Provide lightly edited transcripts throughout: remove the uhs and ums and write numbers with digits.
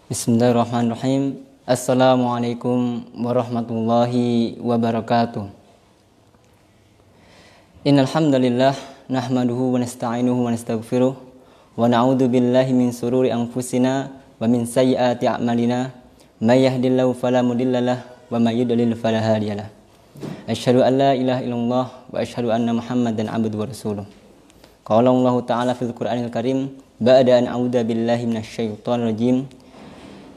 Bismillahirrahmanirrahim. Assalamualaikum warahmatullahi wabarakatuh. Innal hamdalillah nahmaduhu wa nasta'inuhu wa nastaghfiruh wa na'udzu billahi min sururi anfusina wa min sayyiati a'malina may yahdihillahu fala mudhillalah wa may yudlil fala hadiyalah. Asyhadu an la ilaha illallah wa asyhadu anna Muhammadan abduhu wa rasuluh. Qala Allah ta'ala fil Qur'anil Karim ba'da an a'udzu billahi minasyaitonir rajim.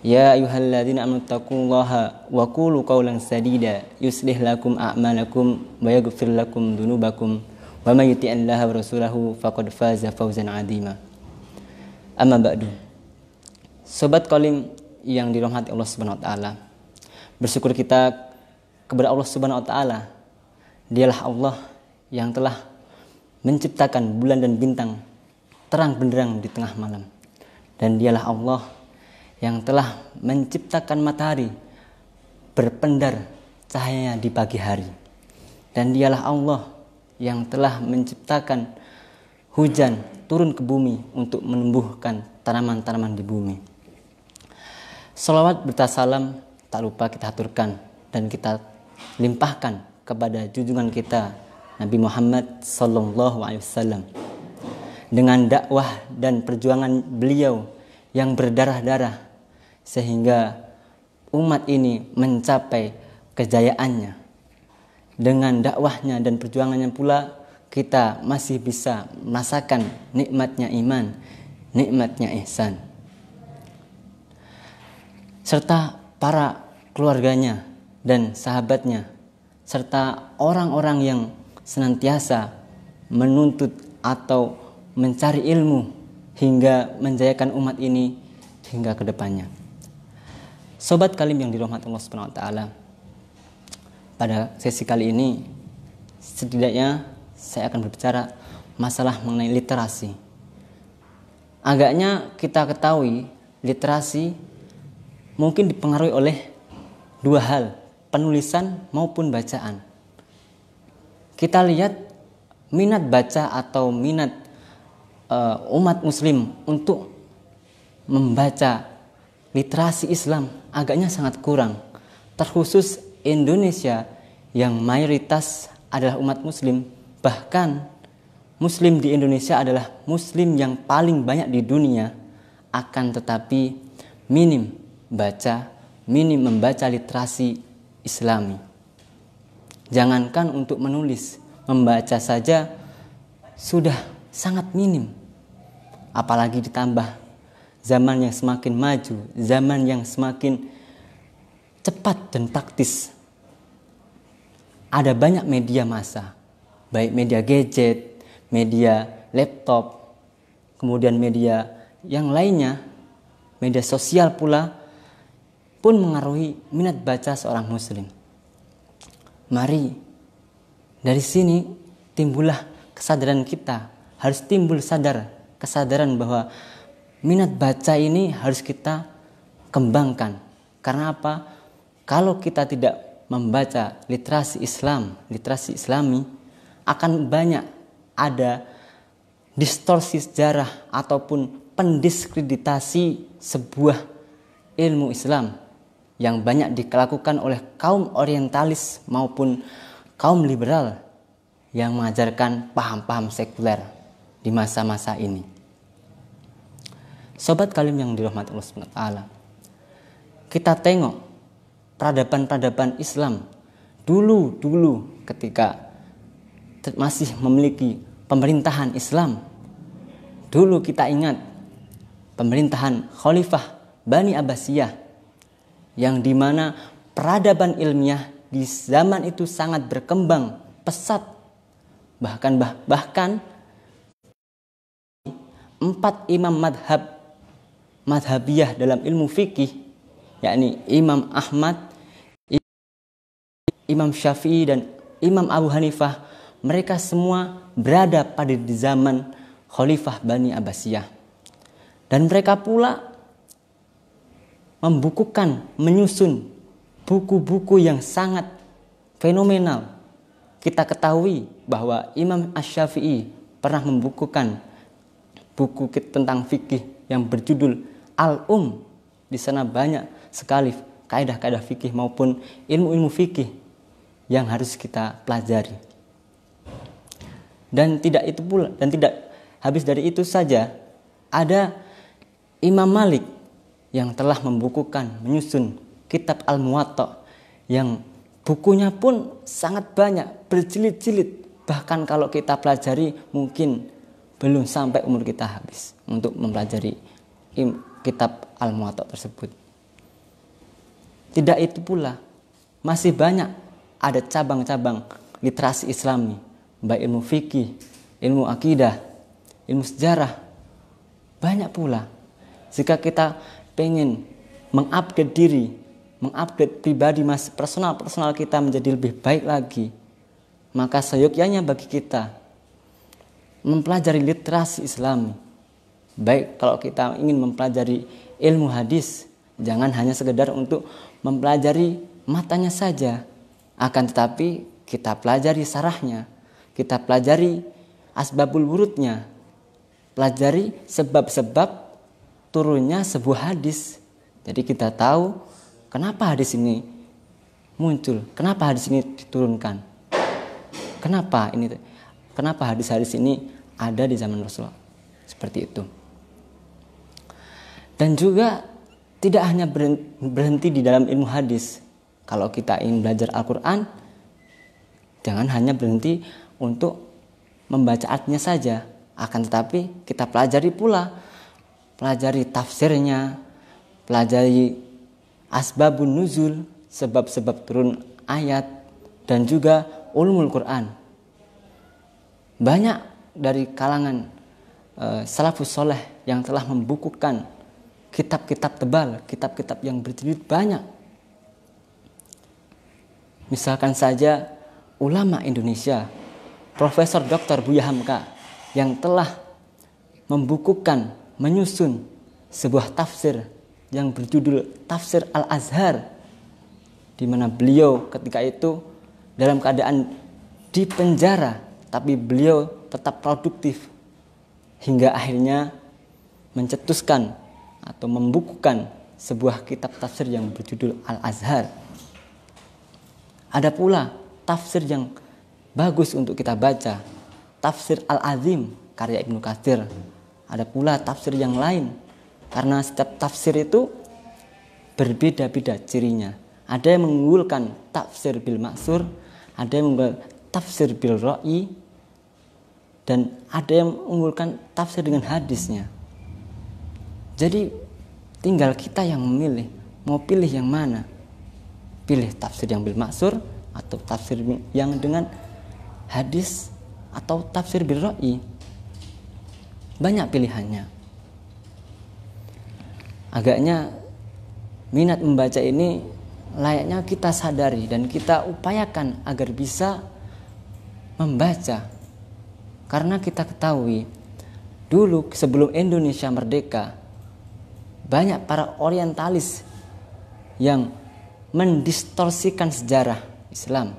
Ya ayyuhalladzina amanu taqullaha wa qulu qawlan sadida yuslih lakum a'malakum wa yaghfir lakum dzunubakum wa may yuti'illaha wa rasulahu faqad faza fawzan 'azima. Amma ba'du. Sobat Qalim yang dirahmati Allah Subhanahu wa taala. Bersyukur kita kepada Allah Subhanahu wa taala. Dialah Allah yang telah menciptakan bulan dan bintang terang benderang di tengah malam. Dan dialah Allah yang telah menciptakan matahari berpendar cahayanya di pagi hari. Dan dialah Allah yang telah menciptakan hujan turun ke bumi untuk menumbuhkan tanaman-tanaman di bumi. Salawat bertasalam tak lupa kita aturkan dan kita limpahkan kepada junjungan kita Nabi Muhammad sallallahu alaihi wasallam. Dengan dakwah dan perjuangan beliau yang berdarah-darah sehingga umat ini mencapai kejayaannya. Dengan dakwahnya dan perjuangannya pula kita masih bisa merasakan nikmatnya iman, nikmatnya ihsan. Serta para keluarganya dan sahabatnya, serta orang-orang yang senantiasa menuntut atau mencari ilmu hingga menjayakan umat ini hingga ke depannya. Sobat Qalim yang dirahmati Allah Subhanahu wa taala. Pada sesi kali ini setidaknya saya akan berbicara masalah mengenai literasi. Agaknya kita ketahui literasi mungkin dipengaruhi oleh dua hal, penulisan maupun bacaan. Kita lihat minat baca atau minat umat muslim untuk membaca literasi Islam agaknya sangat kurang, terkhusus Indonesia yang mayoritas adalah umat muslim. Bahkan muslim di Indonesia adalah muslim yang paling banyak di dunia, akan tetapi minim membaca literasi Islami. Jangankan untuk menulis, membaca saja sudah sangat minim. Apalagi ditambah zaman yang semakin maju, zaman yang semakin cepat dan praktis. Ada banyak media massa, baik media gadget, media laptop, kemudian media yang lainnya, media sosial pula pun mengaruhi minat baca seorang muslim. Mari dari sini timbullah kesadaran kita, harus timbul kesadaran bahwa minat baca ini harus kita kembangkan. Karena apa? Kalau kita tidak membaca literasi Islam, literasi Islami, akan banyak ada distorsi sejarah ataupun pendiskreditasi sebuah ilmu Islam yang banyak dilakukan oleh kaum orientalis maupun kaum liberal yang mengajarkan paham-paham sekuler di masa-masa ini. Sobat Qalim yang dirahmati Allah Subhanahu wa taala. Kita tengok peradaban-peradaban Islam dulu ketika masih memiliki pemerintahan Islam. Dulu kita ingat pemerintahan Khalifah Bani Abbasiyah yang dimana peradaban ilmiah di zaman itu sangat berkembang pesat. Bahkan 4 imam madhabiyah dalam ilmu fikih, yakni Imam Ahmad, Imam Syafi'i dan Imam Abu Hanifah, mereka semua berada pada di zaman Khalifah Bani Abbasiyah. Dan mereka pula menyusun buku-buku yang sangat fenomenal. Kita ketahui bahwa Imam Asy-Syafi'i pernah membukukan buku tentang fikih yang berjudul Al-Um Di sana banyak sekali kaidah-kaidah fikih maupun ilmu-ilmu fikih yang harus kita pelajari. Dan tidak habis dari itu saja, ada Imam Malik yang telah menyusun kitab Al-Muwatta yang bukunya pun sangat banyak, berjilid-jilid. Bahkan kalau kita pelajari mungkin belum sampai umur kita habis untuk mempelajari kitab Al-Muwatta tersebut. Tidak itu pula, masih banyak ada cabang-cabang literasi Islami, baik ilmu fikih, ilmu akidah, ilmu sejarah. Banyak pula. Jika kita pengen mengupgrade diri, mengupgrade pribadi personal kita menjadi lebih baik lagi, maka seyogyanya bagi kita mempelajari literasi Islami. Baik kalau kita ingin mempelajari ilmu hadis, jangan hanya sekedar untuk mempelajari matanya saja, akan tetapi kita pelajari sarahnya, kita pelajari asbabul wurudnya, pelajari sebab-sebab turunnya sebuah hadis. Jadi kita tahu kenapa hadis ini muncul, kenapa hadis ini diturunkan, kenapa hadis-hadis ini ada di zaman Rasulullah. Seperti itu. Dan juga tidak hanya berhenti di dalam ilmu hadis. Kalau kita ingin belajar Al-Quran, jangan hanya berhenti untuk membaca artinya saja, akan tetapi kita pelajari tafsirnya, pelajari asbabun nuzul, sebab-sebab turun ayat, dan juga ulumul Quran. Banyak dari kalangan salafus soleh yang telah membukukan kitab-kitab tebal, kitab-kitab yang berjilid banyak. Misalkan saja ulama Indonesia, Profesor Dr. Buya Hamka yang telah menyusun sebuah tafsir yang berjudul Tafsir Al-Azhar, di mana beliau ketika itu dalam keadaan di penjara, tapi beliau tetap produktif hingga akhirnya mencetuskan atau membukukan sebuah kitab tafsir yang berjudul Al-Azhar. Ada pula tafsir yang bagus untuk kita baca, Tafsir Al-Azim karya Ibnu Katsir. Ada pula tafsir yang lain, karena setiap tafsir itu berbeda-beda cirinya. Ada yang mengunggulkan tafsir bil maksur, ada yang mengunggulkan tafsir bil ra'i, dan ada yang mengunggulkan tafsir dengan hadisnya. Jadi tinggal kita yang memilih, mau pilih yang mana. Pilih tafsir yang bil maksur, atau tafsir yang dengan hadis, atau tafsir bil ra'i. Banyak pilihannya. Agaknya minat membaca ini layaknya kita sadari dan kita upayakan agar bisa membaca. Karena kita ketahui dulu sebelum Indonesia merdeka, banyak para orientalis yang mendistorsikan sejarah Islam.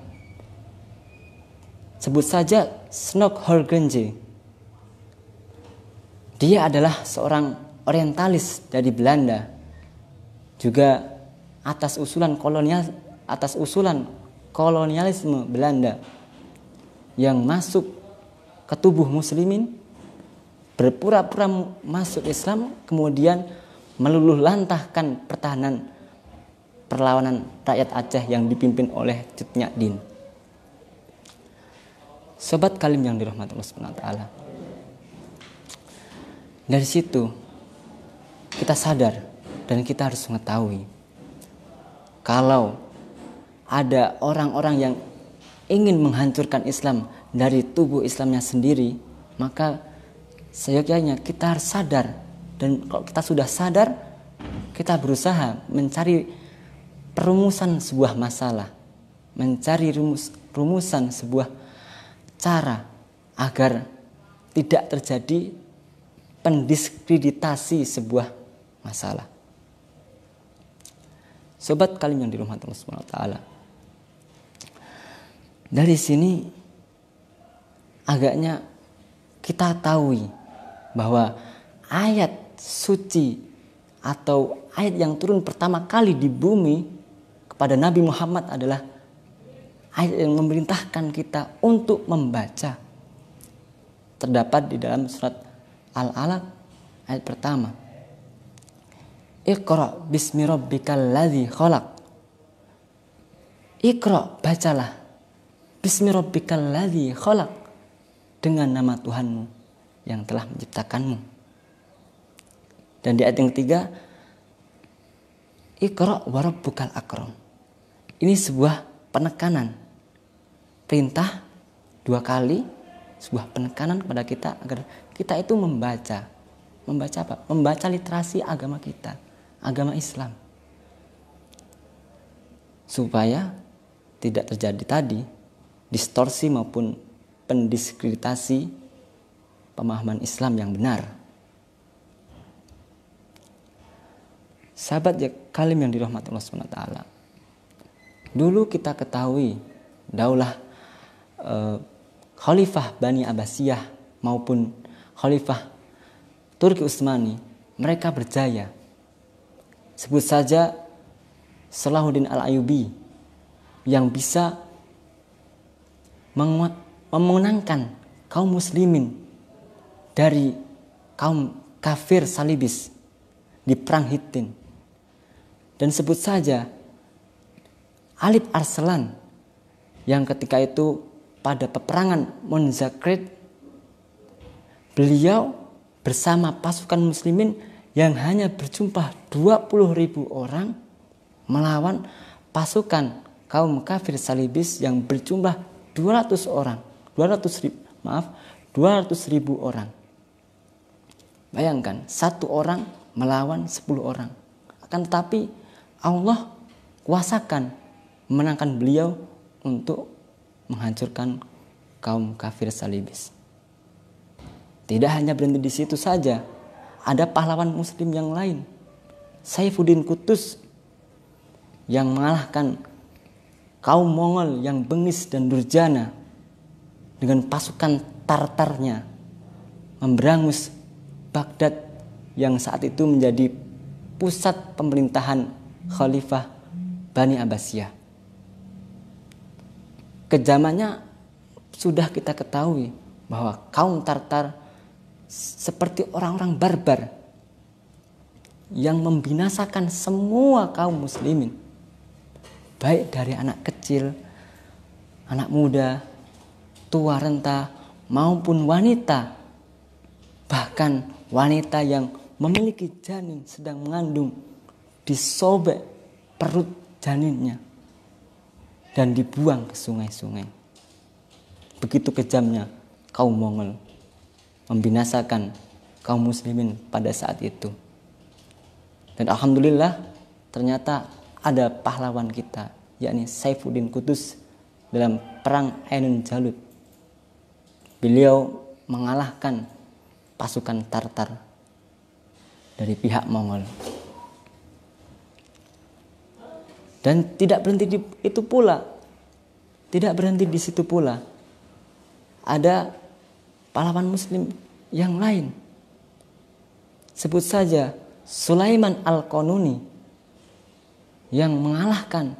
Sebut saja Snok Horgenje. Dia adalah seorang orientalis dari Belanda, juga atas usulan kolonialisme Belanda yang masuk ke tubuh muslimin, berpura-pura masuk Islam, kemudian meluluh lantahkan perlawanan rakyat Aceh yang dipimpin oleh Cut Nyak Dien. Sobat Kalim yang dirahmati Allah Subhanahu wa taala. Dari situ kita sadar dan kita harus mengetahui kalau ada orang-orang yang ingin menghancurkan Islam dari tubuh Islamnya sendiri, maka seyogyanya kita harus sadar. Dan kalau kita sudah sadar, kita berusaha mencari perumusan sebuah masalah, mencari rumusan sebuah cara agar tidak terjadi pendiskreditasi sebuah masalah. Sobat Kalim yang dirahmati Allah Subhanahu wa taala. Dari sini agaknya kita tahu bahwa ayat suci atau ayat yang turun pertama kali di bumi kepada Nabi Muhammad adalah ayat yang memerintahkan kita untuk membaca. Terdapat di dalam surat Al-Alaq ayat pertama. Iqra bismi rabbikal ladzi khalaq. Iqra, bacalah. Bismi rabbikal ladzi khalaq, dengan nama Tuhanmu yang telah menciptakanmu. Dan di ayat yang ketiga, Iqra wa rabbukal akram. Ini sebuah penekanan. Perintah 2 kali, sebuah penekanan kepada kita agar kita itu membaca. Membaca apa? Membaca literasi agama kita, agama Islam. Supaya tidak terjadi tadi distorsi maupun pendiskreditasi pemahaman Islam yang benar. Sahabat ya kalim yang dirahmati Allah SWT. Dulu kita ketahui daulah Khalifah Bani Abbasiyah maupun Khalifah Turki Utsmani, mereka berjaya. Sebut saja Salahuddin Al-Ayyubi yang bisa memenangkan kaum muslimin dari kaum kafir salibis di perang Hittin. Dan sebut saja Alip Arslan yang ketika itu pada peperangan Monzakret, beliau bersama pasukan muslimin yang hanya berjumlah 20.000 orang melawan pasukan kaum kafir salibis yang berjumlah 200.000 orang. Bayangkan, 1 orang melawan 10 orang. Akan tetapi Allah kuasakan menangkan beliau untuk menghancurkan kaum kafir salibis. Tidak hanya berhenti di situ saja, ada pahlawan muslim yang lain, Saifuddin Qutuz, yang mengalahkan kaum Mongol yang bengis dan durjana dengan pasukan Tartarnya, memberangus Baghdad yang saat itu menjadi pusat pemerintahan Khalifah Bani Abbasiyah. Kejamannya sudah kita ketahui bahwa kaum Tartar seperti orang-orang barbar yang membinasakan semua kaum muslimin, baik dari anak kecil, anak muda, tua renta, maupun wanita. Bahkan wanita yang memiliki janin sedang mengandung, disobek perut janinnya dan dibuang ke sungai-sungai. Begitu kejamnya kaum Mongol membinasakan kaum muslimin pada saat itu. Dan alhamdulillah ternyata ada pahlawan kita, yakni Saifuddin Qutuz dalam perang Ainun Jalut. Beliau mengalahkan pasukan Tartar dari pihak Mongol. Dan tidak berhenti di itu pula. Tidak berhenti di situ pula. Ada pahlawan muslim yang lain. Sebut saja Sulaiman Al-Qanuni yang mengalahkan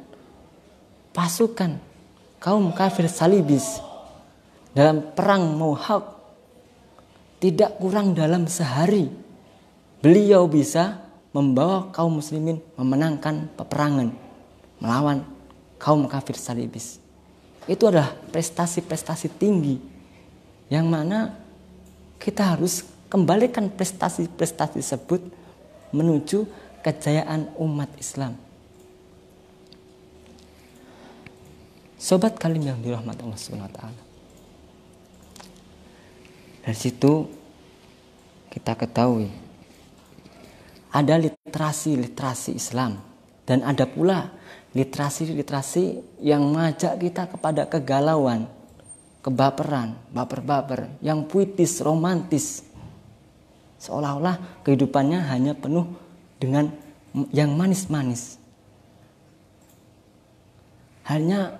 pasukan kaum kafir salibis dalam perang Mohawk. Tidak kurang dalam sehari beliau bisa membawa kaum muslimin memenangkan peperangan melawan kaum kafir salibis. Itu adalah prestasi-prestasi tinggi yang mana kita harus kembalikan prestasi-prestasi tersebut menuju kejayaan umat Islam. Sobat kalim yang dirahmati Allah SWT. Dari situ kita ketahui ada literasi Islam dan ada pula literasi yang mengajak kita kepada kegalauan, kebaperan, baper-baper, yang puitis, romantis. Seolah-olah kehidupannya hanya penuh dengan yang manis-manis. Hanya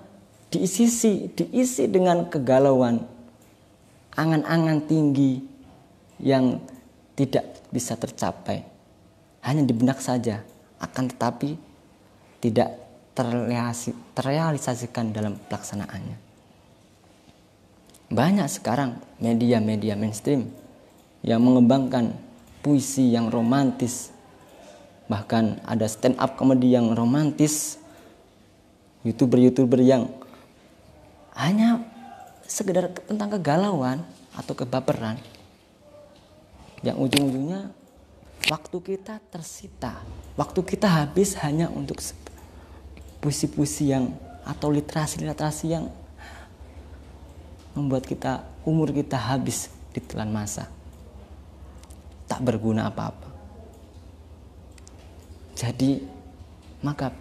diisi dengan kegalauan, angan-angan tinggi yang tidak bisa tercapai. hanya di benak saja, akan tetapi tidak terrealisasikan dalam pelaksanaannya. Banyak sekarang media-media mainstream yang mengembangkan puisi yang romantis, bahkan ada stand up comedy yang romantis, youtuber yang hanya sekedar tentang kegalauan atau kebaperan, yang ujung-ujungnya waktu kita tersita, waktu kita habis hanya untuk puisi-puisi yang atau literasi-literasi yang membuat umur kita habis ditelan masa, tak berguna apa-apa. Jadi maka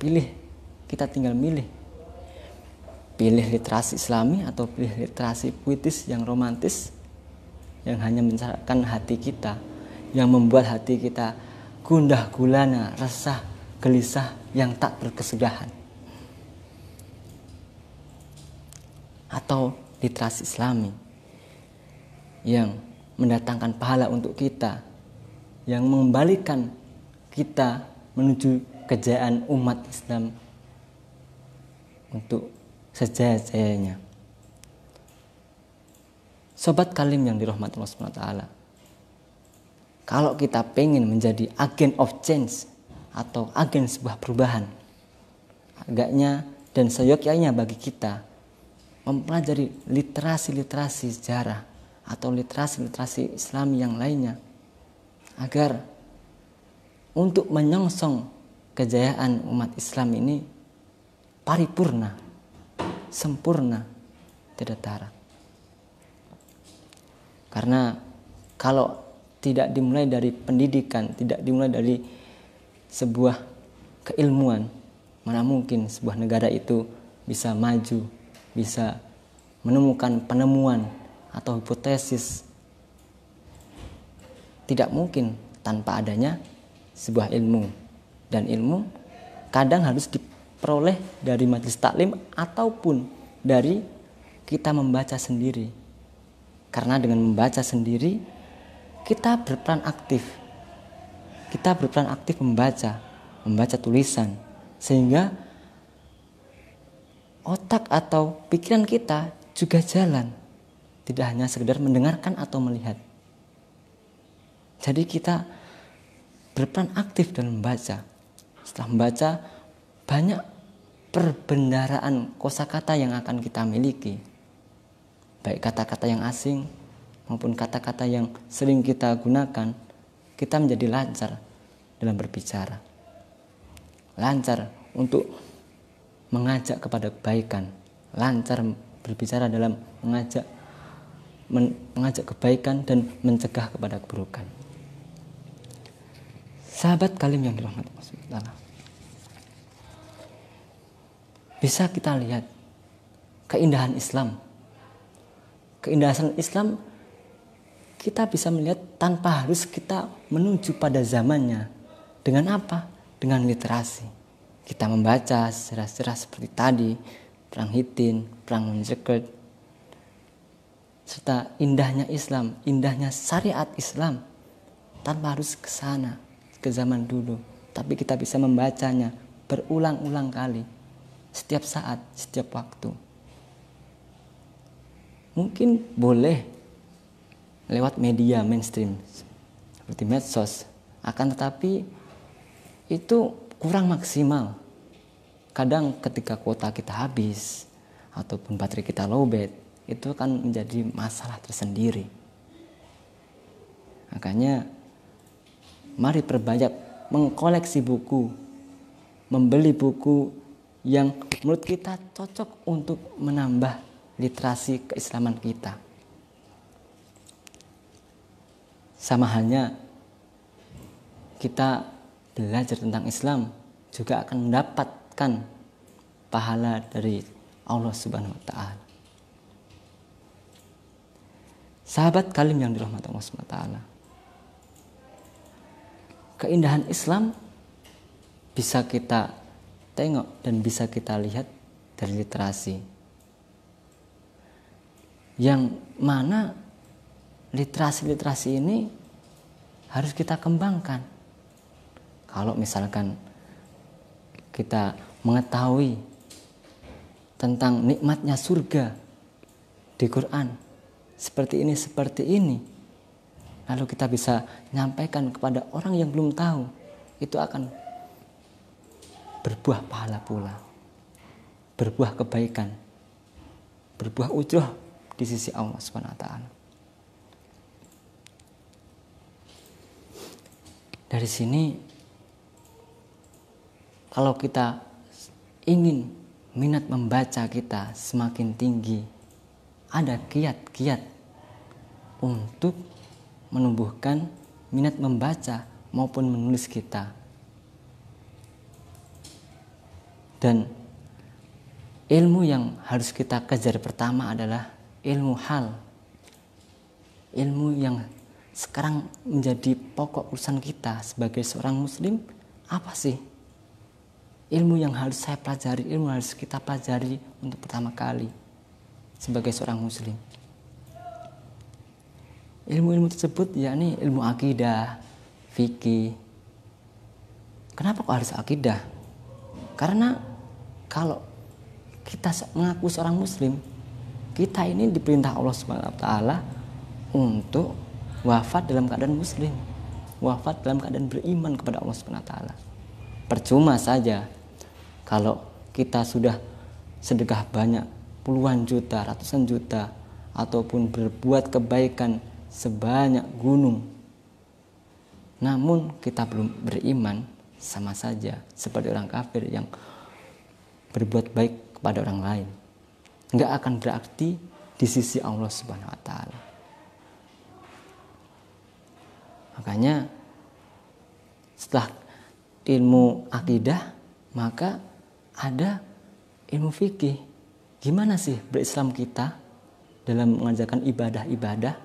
kita tinggal pilih literasi Islami atau pilih literasi puitis yang romantis, yang hanya mencerahkan hati kita, yang membuat hati kita gundah gulana, resah, gelisah, yang tak berkesudahan. Atau literasi Islami yang mendatangkan pahala untuk kita, yang mengembalikan kita menuju kejayaan umat Islam untuk sejaya-jayanya. Sobat Kalim yang dirahmati Allah SWT, kalau kita pengen menjadi agen of change atau agen sebuah perubahan, agaknya dan seyogyanya bagi kita mempelajari literasi-literasi sejarah atau literasi-literasi Islami yang lainnya, agar untuk menyongsong kejayaan umat Islam ini paripurna, sempurna, tidak tara. Karena kalau tidak dimulai dari pendidikan, tidak dimulai dari sebuah keilmuan, mana mungkin sebuah negara itu bisa maju, bisa menemukan penemuan atau hipotesis. Tidak mungkin tanpa adanya sebuah ilmu. Dan ilmu kadang harus diperoleh dari majelis taklim ataupun dari kita membaca sendiri. Karena dengan membaca sendiri kita berperan aktif. Kita berperan aktif membaca tulisan, sehingga otak atau pikiran kita juga jalan, tidak hanya sekedar mendengarkan atau melihat. Jadi kita berperan aktif dalam membaca. Setelah membaca, banyak perbendaharaan kosakata yang akan kita miliki, baik kata-kata yang asing maupun kata-kata yang sering kita gunakan. Kita menjadi lancar dalam berbicara, lancar untuk mengajak kepada kebaikan, lancar berbicara dalam mengajak kebaikan dan mencegah kepada keburukan. Sahabat Kalim yang dirahmati Allah, bisa kita lihat keindahan Islam. Keindahan Islam kita bisa melihat tanpa harus kita menuju pada zamannya. Dengan apa? Dengan literasi. Kita membaca sejarah-sejarah seperti tadi, Perang Hittin, Perang Manjekert, serta indahnya Islam, indahnya syariat Islam, tanpa harus ke sana, ke zaman dulu. Tapi kita bisa membacanya berulang-ulang kali, setiap saat, setiap waktu. Mungkin boleh lewat media mainstream seperti medsos, akan tetapi itu kurang maksimal. Kadang ketika kuota kita habis ataupun baterai kita lowbat, itu kan menjadi masalah tersendiri. Makanya mari perbanyak mengkoleksi buku, membeli buku yang menurut kita cocok untuk menambah literasi keislaman kita. Sama halnya kita belajar tentang Islam juga akan mendapatkan pahala dari Allah Subhanahu wa taala. Sahabat Kalim yang dirahmati Allah Subhanahu wa taala, keindahan Islam bisa kita tengok dan bisa kita lihat dari literasi, yang mana literasi-literasi ini harus kita kembangkan. Kalau misalkan kita mengetahui tentang nikmatnya surga di Quran seperti ini, lalu kita bisa nyampaikan kepada orang yang belum tahu, itu akan berbuah pahala pula, berbuah kebaikan, berbuah ujroh di sisi Allah Subhanahu wa taala. Dari sini, kalau kita ingin minat membaca kita semakin tinggi, ada kiat-kiat untuk menumbuhkan minat membaca maupun menulis kita. Dan ilmu yang harus kita kejar pertama adalah ilmu hal. Ilmu yang sekarang menjadi pokok urusan kita sebagai seorang muslim, apa sih? Ilmu yang harus saya pelajari, ilmu yang harus kita pelajari untuk pertama kali sebagai seorang muslim. Ilmu-ilmu tersebut yakni ilmu akidah, fikih. Kenapa kok harus akidah? Karena kalau kita mengaku seorang muslim, kita ini diperintah Allah Subhanahu wa taala untuk wafat dalam keadaan muslim, wafat dalam keadaan beriman kepada Allah Subhanahu wa taala. Percuma saja kalau kita sudah sedekah banyak, puluhan juta, ratusan juta, ataupun berbuat kebaikan sebanyak gunung, namun kita belum beriman, sama saja seperti orang kafir yang berbuat baik kepada orang lain. Nggak akan berarti di sisi Allah Subhanahu wa taala. Makanya setelah ilmu akidah, maka ada ilmu fikih. Gimana sih berislam kita dalam mengajarkan ibadah-ibadah?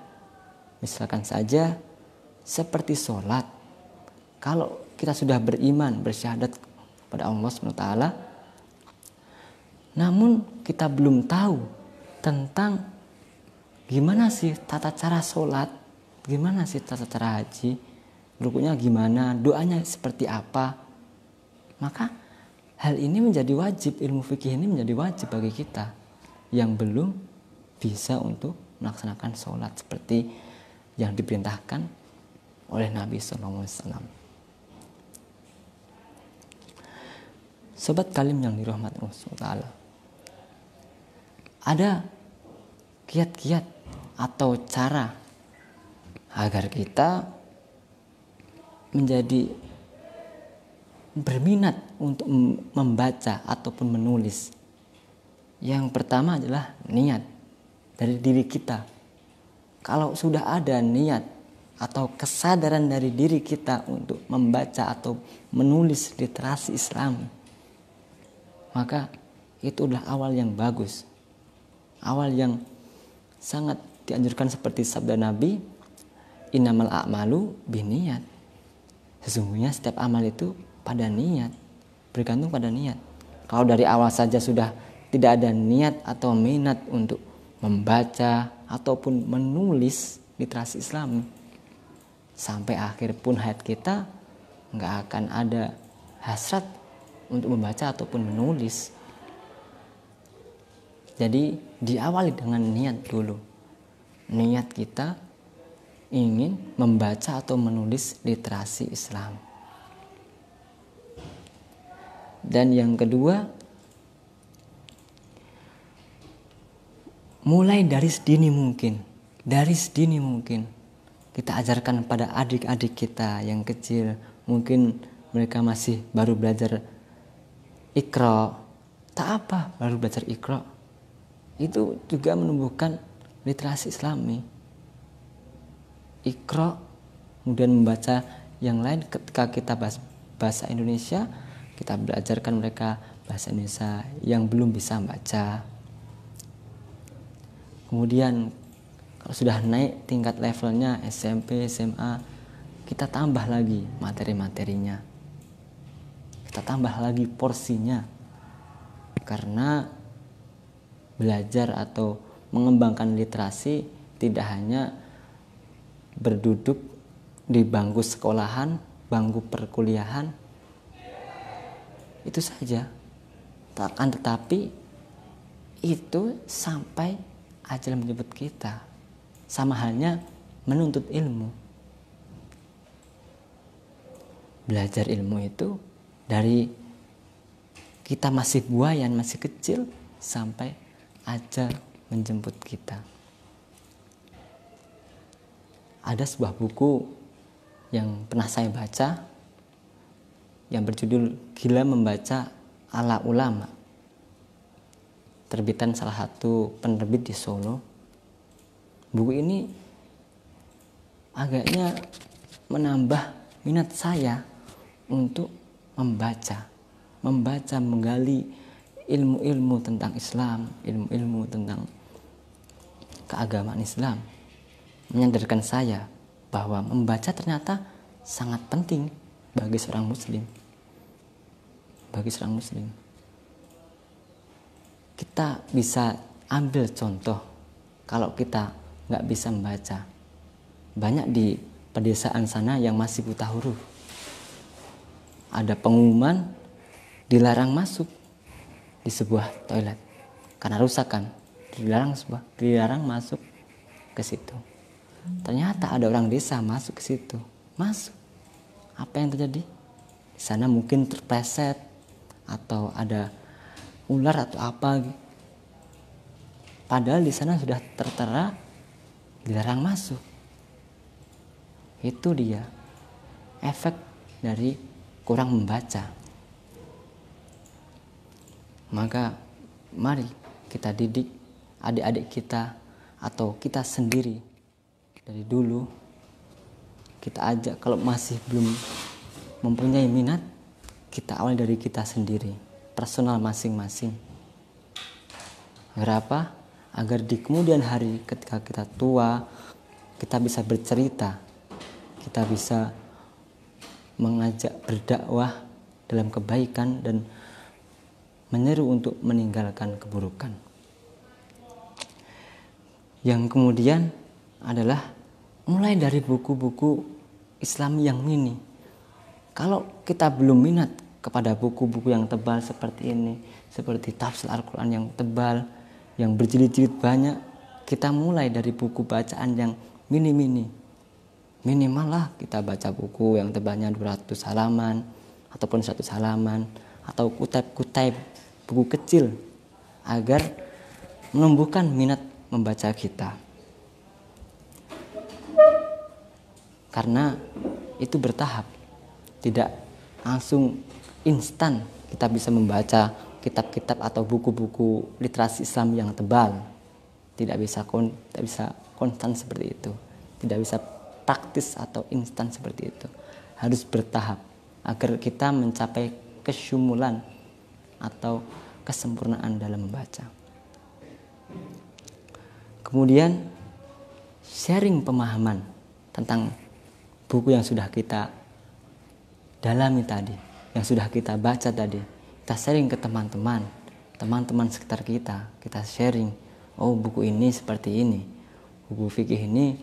Misalkan saja seperti sholat. Kalau kita sudah beriman, bersyahadat kepada Allah SWT, namun kita belum tahu tentang gimana sih tata cara sholat, gimana sih tata cara haji, rukunya gimana, doanya seperti apa, maka hal ini menjadi wajib, ilmu fikih ini menjadi wajib bagi kita yang belum bisa untuk melaksanakan sholat seperti yang diperintahkan oleh Nabi SAW. Sobat Kalim yang dirahmati Allah SWT, ada kiat-kiat atau cara agar kita menjadi berminat untuk membaca ataupun menulis. Yang pertama adalah niat dari diri kita. Kalau sudah ada niat atau kesadaran dari diri kita untuk membaca atau menulis literasi Islam, maka itu adalah awal yang bagus, awal yang sangat dianjurkan seperti sabda Nabi, innamal a'malu binniyat. Sesungguhnya setiap amal itu pada niat, bergantung pada niat. Kalau dari awal saja sudah tidak ada niat atau minat untuk membaca ataupun menulis literasi Islam, sampai akhir pun hayat kita nggak akan ada hasrat untuk membaca ataupun menulis. Jadi diawali dengan niat dulu. Niat kita ingin membaca atau menulis literasi Islam. Dan yang kedua, mulai dari sedini mungkin. Dari sedini mungkin kita ajarkan pada adik-adik kita yang kecil. Mungkin mereka masih baru belajar Iqra. Tak apa, baru belajar Iqra. Itu juga menumbuhkan literasi Islami. Iqra, kemudian membaca yang lain. Ketika kita bahasa Indonesia, kita belajarkan mereka bahasa Indonesia yang belum bisa membaca. Kemudian kalau sudah naik tingkat levelnya SMP, SMA, kita tambah lagi materi-materinya. Kita tambah lagi porsinya. Karena belajar atau mengembangkan literasi tidak hanya berduduk di bangku sekolahan bangku perkuliahan, itu saja. Tetapi itu sampai ajal menjemput kita. Sama halnya menuntut ilmu. Belajar ilmu itu dari kita masih buayan, masih kecil, sampai ajal menjemput kita. Ada sebuah buku yang pernah saya baca yang berjudul Gila Membaca ala Ulama, terbitan salah satu penerbit di Solo. Buku ini agaknya menambah minat saya untuk membaca, menggali ilmu-ilmu tentang Islam, ilmu-ilmu tentang keagamaan Islam. Menyadarkan saya bahwa membaca ternyata sangat penting bagi seorang muslim. Kita bisa ambil contoh kalau kita nggak bisa membaca. Banyak di pedesaan sana yang masih buta huruf. Ada pengumuman dilarang masuk di sebuah toilet karena rusak kan, dilarang masuk ke situ. Ternyata ada orang desa masuk ke situ. Apa yang terjadi? Di sana mungkin terpleset atau ada ular atau apa. Padahal di sana sudah tertera dilarang masuk. Itu dia efek dari kurang membaca. Maka mari kita didik adik-adik kita atau kita sendiri dari dulu. Kita ajak, kalau masih belum mempunyai minat, kita awal dari kita sendiri, personal masing-masing. Agar apa? Agar di kemudian hari ketika kita tua, kita bisa bercerita, kita bisa mengajak berdakwah dalam kebaikan dan menyeru untuk meninggalkan keburukan. Yang kemudian adalah mulai dari buku-buku Islam yang mini. Kalau kita belum minat kepada buku-buku yang tebal seperti ini, seperti tafsir Al-Quran yang tebal, yang berjilid-jilid banyak, kita mulai dari buku bacaan yang mini-mini. Minimal lah kita baca buku yang tebalnya 200 halaman, ataupun 100 halaman, atau kutaib-kutaib buku kecil, agar menumbuhkan minat membaca kita. Karena itu bertahap, tidak langsung instan kita bisa membaca kitab-kitab atau buku-buku literasi Islam yang tebal. Tidak bisa konstan seperti itu, tidak bisa praktis atau instan seperti itu. Harus bertahap agar kita mencapai kesyumulan atau kesempurnaan dalam membaca. Kemudian sharing pemahaman tentang buku yang sudah kita dalami tadi, yang sudah kita baca tadi. Kita sharing ke teman-teman sekitar kita. Kita sharing, oh buku ini seperti ini, buku fikih ini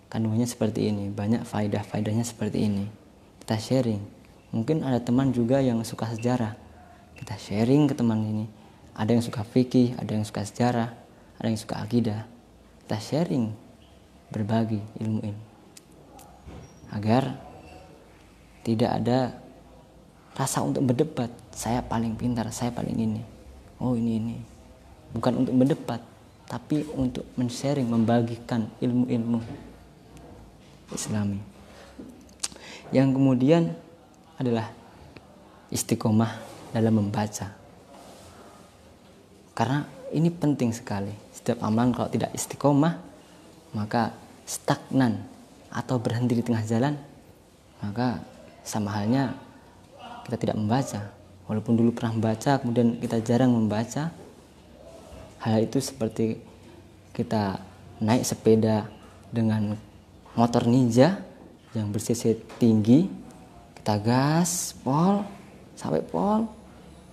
kandungannya seperti ini, banyak faedah-faedahnya seperti ini. Kita sharing. Mungkin ada teman juga yang suka sejarah, kita sharing ke teman ini. Ada yang suka fikih, ada yang suka sejarah, ada yang suka akidah. Kita sharing, berbagi ilmu-ilmu, agar tidak ada rasa untuk berdebat. Saya paling pintar, saya paling ini. Oh ini. Bukan untuk berdebat, tapi untuk men-sharing, membagikan ilmu-ilmu Islami. Yang kemudian adalah istiqomah dalam membaca. Karena ini penting sekali. Setiap amalan kalau tidak istiqomah, maka stagnan atau berhenti di tengah jalan, maka sama halnya kita tidak membaca. Walaupun dulu pernah membaca, kemudian kita jarang membaca. Hal itu seperti kita naik sepeda dengan motor ninja yang bersisi tinggi, kita gas pol sampai pol,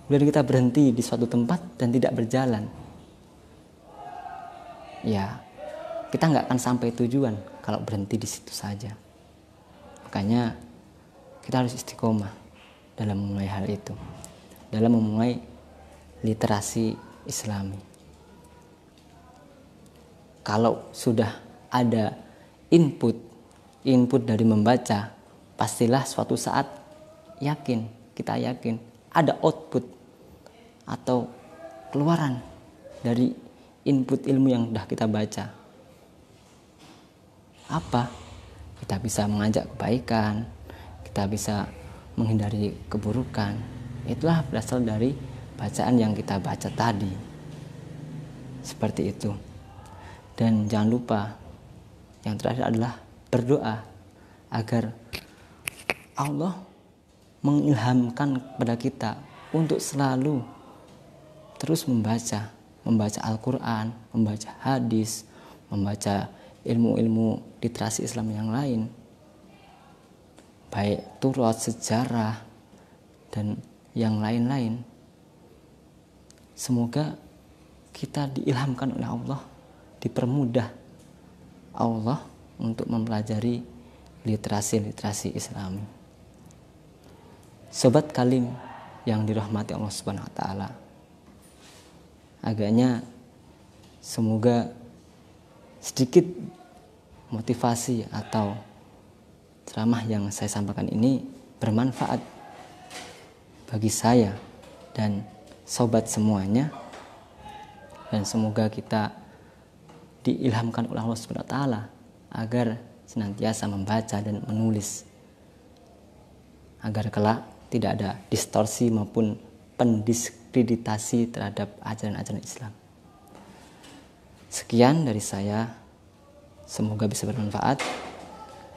kemudian kita berhenti di suatu tempat dan tidak berjalan. Ya, kita nggak akan sampai tujuan kalau berhenti di situ saja. Makanya kita harus istiqomah dalam memulai hal itu, dalam memulai literasi Islami. Kalau sudah ada input dari membaca, pastilah suatu saat kita yakin ada output atau keluaran dari input ilmu yang sudah kita baca. Apa? Kita bisa mengajak kebaikan, kita bisa menghindari keburukan. Itulah berasal dari bacaan yang kita baca tadi. Seperti itu. Dan jangan lupa, yang terakhir adalah berdoa agar Allah mengilhamkan kepada kita untuk selalu terus membaca Al-Quran, membaca hadis, membaca ilmu-ilmu literasi Islam yang lain, baik turat, sejarah, dan yang lain-lain. Semoga kita diilhamkan oleh Allah, dipermudah Allah untuk mempelajari literasi Islami. Sobat Kalim yang dirahmati Allah Subhanahu wa taala. Agaknya semoga sedikit motivasi atau ceramah yang saya sampaikan ini bermanfaat bagi saya dan sobat semuanya, dan semoga kita diilhamkan oleh Allah Subhanahu wa taala agar senantiasa membaca dan menulis, agar kelak tidak ada distorsi maupun pendiskreditasi terhadap ajaran-ajaran Islam. Sekian dari saya, semoga bisa bermanfaat.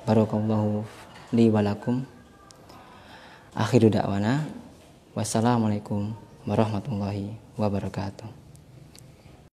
Barakallahu li wa lakum. Akhiru da'wana. Wassalamualaikum warahmatullahi wabarakatuh.